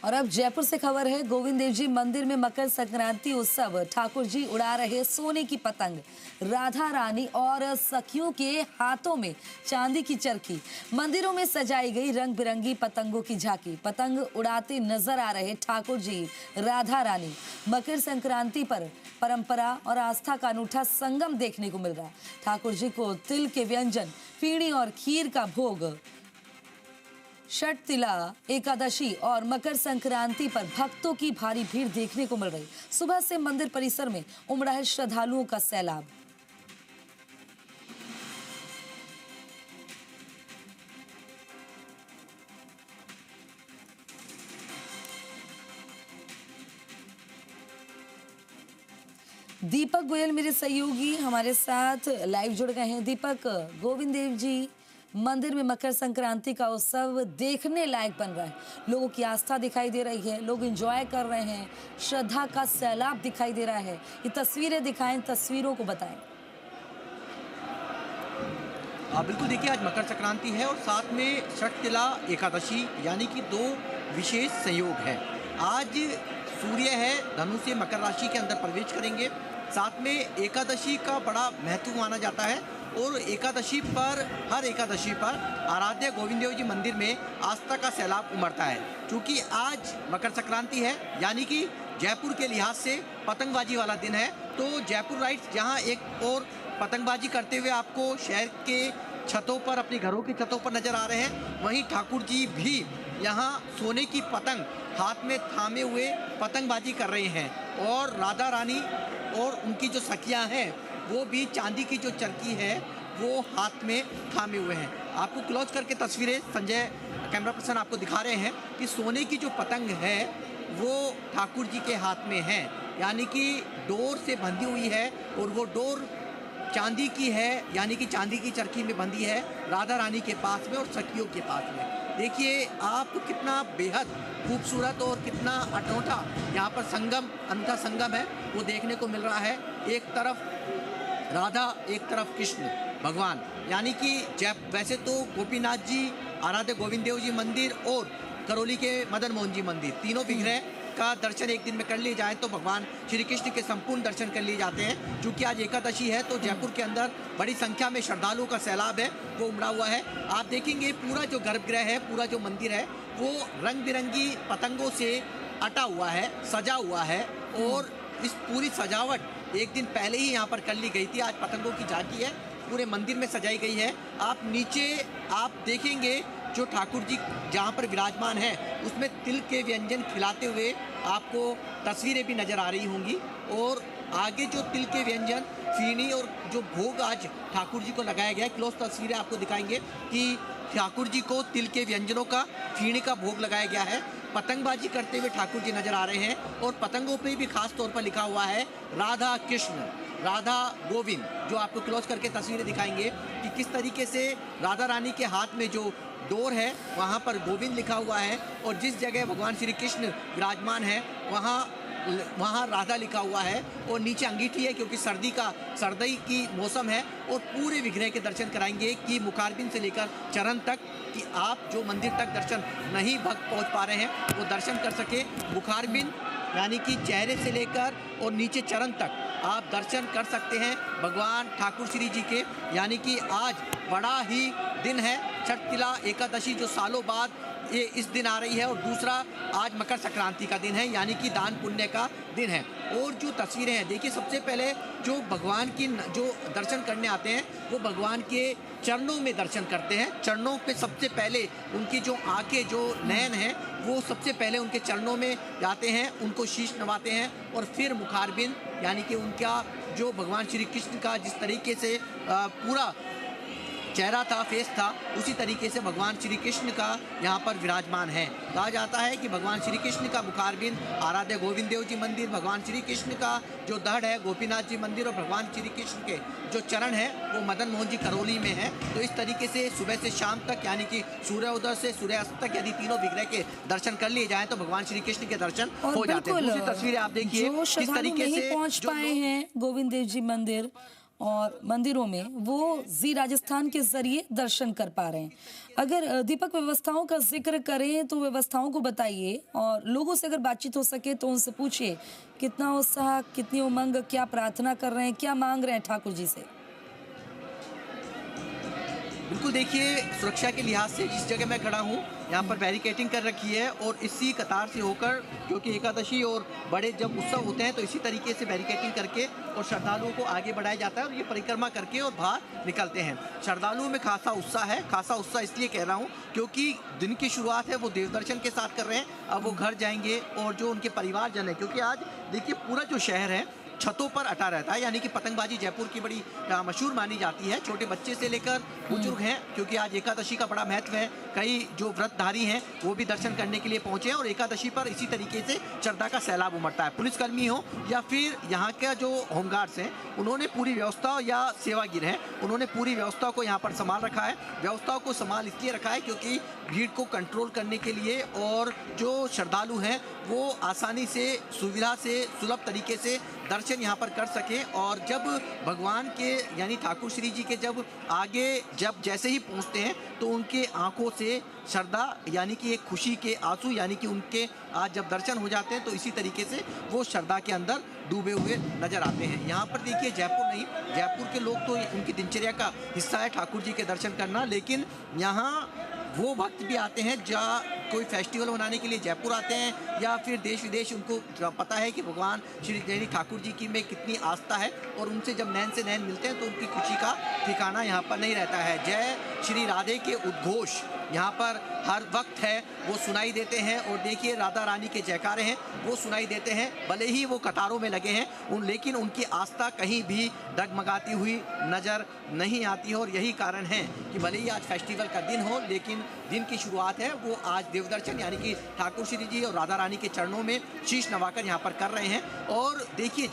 और अब जयपुर से खबर है। गोविंद देव जी मंदिर में मकर संक्रांति उत्सव, ठाकुर जी उड़ा रहे सोने की पतंग, राधा रानी और सखियों के हाथों में चांदी की चरखी। मंदिरों में सजाई गई रंग बिरंगी पतंगों की झांकी। पतंग उड़ाते नजर आ रहे ठाकुर जी, राधा रानी। मकर संक्रांति पर परंपरा और आस्था का अनूठा संगम देखने को मिल रहा है। ठाकुर जी को तिल के व्यंजन, फीणी और खीर का भोग षटतिला एकादशी और मकर संक्रांति पर भक्तों की भारी भीड़ देखने को मिल रही। सुबह से मंदिर परिसर में उमड़ा है श्रद्धालुओं का सैलाब। दीपक गोयल मेरे सहयोगी हमारे साथ लाइव जुड़ गए हैं। दीपक, गोविंद देव जी मंदिर में मकर संक्रांति का उत्सव देखने लायक बन रहा है। लोगों की आस्था दिखाई दे रही है, लोग एंजॉय कर रहे हैं, श्रद्धा का सैलाब दिखाई दे रहा है। ये तस्वीरें दिखाएं, तस्वीरों को बताएं। बिल्कुल, देखिए आज मकर संक्रांति है और साथ में षटतिला एकादशी यानी कि दो विशेष संयोग है। आज सूर्य है धनु से मकर राशि के अंदर प्रवेश करेंगे। साथ में एकादशी का बड़ा महत्व माना जाता है और एकादशी पर, हर एकादशी पर आराध्य गोविंद देव जी मंदिर में आस्था का सैलाब उमड़ता है। क्योंकि आज मकर संक्रांति है यानी कि जयपुर के लिहाज से पतंगबाजी वाला दिन है। तो जयपुर राइट्स जहां एक और पतंगबाजी करते हुए आपको शहर के छतों पर, अपने घरों की छतों पर नजर आ रहे हैं, वहीं ठाकुर जी भी यहाँ सोने की पतंग हाथ में थामे हुए पतंगबाजी कर रहे हैं। और राधा रानी और उनकी जो सखियाँ हैं वो भी चांदी की जो चरखी है वो हाथ में थामे हुए हैं। आपको क्लोज करके तस्वीरें संजय कैमरा पर्सन आपको दिखा रहे हैं कि सोने की जो पतंग है वो ठाकुर जी के हाथ में है, यानी कि डोर से बंधी हुई है और वो डोर चांदी की है, यानी कि चांदी की चरखी में बंधी है राधा रानी के पास में और सखियों के पास में। देखिए आप कितना बेहद खूबसूरत और कितना अनूठा यहाँ पर संगम, अनूठा संगम है वो देखने को मिल रहा है। एक तरफ राधा, एक तरफ कृष्ण भगवान, यानी कि वैसे तो गोपीनाथ जी, आराध्य गोविंद देव जी मंदिर और करौली के मदन मोहन जी मंदिर, तीनों विग्रह का दर्शन एक दिन में कर लिए जाए तो भगवान श्री कृष्ण के संपूर्ण दर्शन कर लिए जाते हैं। क्योंकि आज एकादशी है तो जयपुर के अंदर बड़ी संख्या में श्रद्धालुओं का सैलाब है वो उमड़ा हुआ है। आप देखेंगे पूरा जो गर्भगृह है, पूरा जो मंदिर है वो रंग बिरंगी पतंगों से अटा हुआ है, सजा हुआ है। और इस पूरी सजावट एक दिन पहले ही यहाँ पर कर ली गई थी। आज पतंगों की झांकी है, पूरे मंदिर में सजाई गई है। आप नीचे आप देखेंगे जो ठाकुर जी जहाँ पर विराजमान है उसमें तिल के व्यंजन खिलाते हुए आपको तस्वीरें भी नजर आ रही होंगी। और आगे जो तिल के व्यंजन, फीणी और जो भोग आज ठाकुर जी को लगाया गया है, क्लोज तस्वीरें आपको दिखाएंगे कि ठाकुर जी को तिल के व्यंजनों का, फीणी का भोग लगाया गया है। पतंगबाजी करते हुए ठाकुर जी नजर आ रहे हैं और पतंगों पे भी खास तौर पर लिखा हुआ है राधा कृष्ण, राधा गोविंद। जो आपको क्लोज करके तस्वीरें दिखाएंगे कि किस तरीके से राधा रानी के हाथ में जो डोर है वहाँ पर गोविंद लिखा हुआ है और जिस जगह भगवान श्री कृष्ण विराजमान है वहाँ राधा लिखा हुआ है। और नीचे अंगीठी है क्योंकि सर्दी की मौसम है। और पूरे विग्रह के दर्शन कराएंगे कि मुखारबिंद से लेकर चरण तक, कि आप जो मंदिर तक दर्शन नहीं पहुँच पा रहे हैं वो दर्शन कर सके। मुखारबिंद यानी कि चेहरे से लेकर और नीचे चरण तक आप दर्शन कर सकते हैं भगवान ठाकुर श्री जी के। यानी कि आज बड़ा ही दिन है, षटतिला एकादशी जो सालों बाद ये इस दिन आ रही है। और दूसरा आज मकर संक्रांति का दिन है यानी कि दान पुण्य का दिन है। और जो तस्वीरें हैं देखिए, सबसे पहले जो भगवान की जो दर्शन करने आते हैं वो भगवान के चरणों में दर्शन करते हैं। चरणों पे सबसे पहले उनकी जो आंखें, जो नयन है वो सबसे पहले उनके चरणों में जाते हैं, उनको शीश नवाते हैं और फिर मुखारबिंद यानी कि उनका जो भगवान श्री कृष्ण का जिस तरीके से पूरा चेहरा था, फेस था, उसी तरीके से भगवान श्री कृष्ण का यहाँ पर विराजमान है। कहा जाता है कि भगवान श्री कृष्ण का मुखारबिंद आराध्य गोविंद देव जी मंदिर, भगवान श्री कृष्ण का जो धड़ है गोपीनाथ जी मंदिर और भगवान श्री कृष्ण के जो चरण है वो मदन मोहन जी करौली में है। तो इस तरीके से सुबह से शाम तक यानी कि सूर्योदय से सूर्यास्त तक यदि तीनों विग्रह के दर्शन कर लिए जाए तो भगवान श्री कृष्ण के दर्शन हो जाते हैं। दूसरी तस्वीरें आप देखिए किस तरीके से पहुँच पाए हैं गोविंद देव जी मंदिर और मंदिरों में वो जी राजस्थान के जरिए दर्शन कर पा रहे हैं। अगर दीपक व्यवस्थाओं का जिक्र करें तो व्यवस्थाओं को बताइए, और लोगों से अगर बातचीत हो सके तो उनसे पूछिए कितना उत्साह, कितनी उमंग, क्या प्रार्थना कर रहे हैं, क्या मांग रहे हैं ठाकुर जी से। बिल्कुल देखिए, सुरक्षा के लिहाज से जिस जगह मैं खड़ा हूँ यहाँ पर बैरिकेटिंग कर रखी है, और इसी कतार से होकर, क्योंकि एकादशी और बड़े जब उत्सव होते हैं तो इसी तरीके से बैरिकेटिंग करके और श्रद्धालुओं को आगे बढ़ाया जाता है और ये परिक्रमा करके और बाहर निकलते हैं। श्रद्धालुओं में खासा उत्साह है। खासा उत्साह इसलिए कह रहा हूँ क्योंकि दिन की शुरुआत है वो देवदर्शन के साथ कर रहे हैं। अब वो घर जाएंगे और जो उनके परिवारजन है, क्योंकि आज देखिए पूरा जो शहर है छतों पर अटा रहता है, यानी कि पतंगबाजी जयपुर की बड़ी मशहूर मानी जाती है। छोटे बच्चे से लेकर बुजुर्ग हैं, क्योंकि आज एकादशी का बड़ा महत्व है। कई जो व्रतधारी हैं वो भी दर्शन करने के लिए पहुंचे हैं और एकादशी पर इसी तरीके से श्रद्धा का सैलाब उमड़ता है। पुलिसकर्मी हो या फिर यहाँ के जो होमगार्ड्स हैं, उन्होंने पूरी व्यवस्था, या सेवागिर हैं, उन्होंने पूरी व्यवस्था को यहाँ पर संभाल रखा है। व्यवस्थाओं को संभाल इसलिए रखा है क्योंकि भीड़ को कंट्रोल करने के लिए, और जो श्रद्धालु हैं वो आसानी से, सुविधा से, सुलभ तरीके से दर्शन यहाँ पर कर सकें। और जब भगवान के यानी ठाकुर श्री जी के जब आगे जैसे ही पहुँचते हैं तो उनके आंखों से श्रद्धा यानी कि एक खुशी के आंसू, यानी कि उनके आज जब दर्शन हो जाते हैं तो इसी तरीके से वो श्रद्धा के अंदर डूबे हुए नजर आते हैं। यहाँ पर देखिए जयपुर नहीं, जयपुर के लोग तो उनकी दिनचर्या का हिस्सा है ठाकुर जी के दर्शन करना, लेकिन यहाँ वो भक्त भी आते हैं जहाँ कोई फेस्टिवल मनाने के लिए जयपुर आते हैं, या फिर देश विदेश, उनको पता है कि भगवान श्री ठाकुर जी की में कितनी आस्था है, और उनसे जब नैन से नैन मिलते हैं तो उनकी खुशी का ठिकाना यहाँ पर नहीं रहता है। जय श्री राधे के उद्घोष यहाँ पर हर वक्त है वो सुनाई देते हैं, और देखिए राधा रानी के जयकारे हैं वो सुनाई देते हैं। भले ही वो कतारों में लगे हैं लेकिन उनकी आस्था कहीं भी डगमगाती हुई नज़र नहीं आती है। और यही कारण है कि भले ही आज फेस्टिवल का दिन हो, लेकिन दिन की शुरुआत है वो आज देवदर्शन यानी कि ठाकुर श्री जी और राधा रानी के चरणों में शीश नवाकर यहाँ पर कर रहे हैं। और देखिए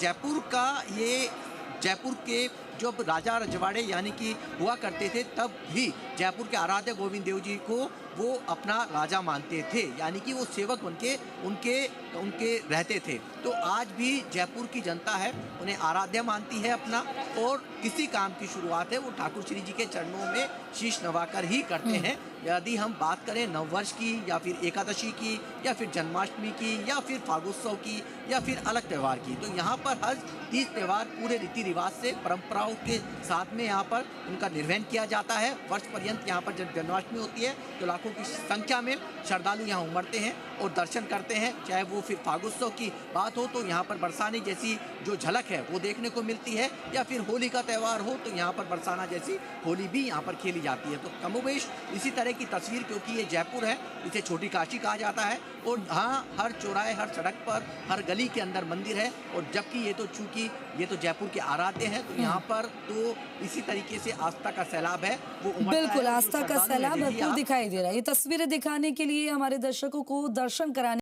जयपुर के जब राजा रजवाड़े यानी कि हुआ करते थे, तब भी जयपुर के आराध्य गोविंद देव जी को वो अपना राजा मानते थे, यानी कि वो सेवक बनके उनके रहते थे। तो आज भी जयपुर की जनता है उन्हें आराध्य मानती है अपना, और किसी काम की शुरुआत है वो ठाकुर श्री जी के चरणों में शीश नवाकर ही करते हैं। यदि हम बात करें नववर्ष की, या फिर एकादशी की, या फिर जन्माष्टमी की, या फिर फागोत्सव की, या फिर अलग त्यौहार की, तो यहाँ पर हर 30 त्यौहार पूरे रीति रिवाज से, परंपराओं के साथ में यहाँ पर उनका निर्वहन किया जाता है। वर्ष पर्यंत यहाँ पर जब जन्माष्टमी होती है तो लाखों की संख्या में श्रद्धालु यहाँ उमड़ते हैं और दर्शन करते हैं। चाहे वो फिर फागोत्सव की बात हो तो यहाँ पर बरसाने जैसी जो झलक है वो देखने को मिलती है, या फिर होली का त्यौहार हो तो यहाँ पर बरसाना जैसी होली भी यहाँ पर खेली जाती है। तो कमोबेश इसी तरह की तस्वीर, क्योंकि ये जयपुर है, इसे छोटी काशी कहा जाता है, और हाँ हर चौराहे, हर सड़क पर, हर गली के अंदर मंदिर है। और जबकि ये तो चूंकि ये तो जयपुर के आराध्य हैं, तो यहाँ पर तो इसी तरीके से आस्था का सैलाब है वो उमड़ता है। बिल्कुल, आस्था का सैलाब भरपूर दिखाई दे रहा है। ये तस्वीरें दिखाने के लिए, हमारे दर्शकों को दर्शन कराने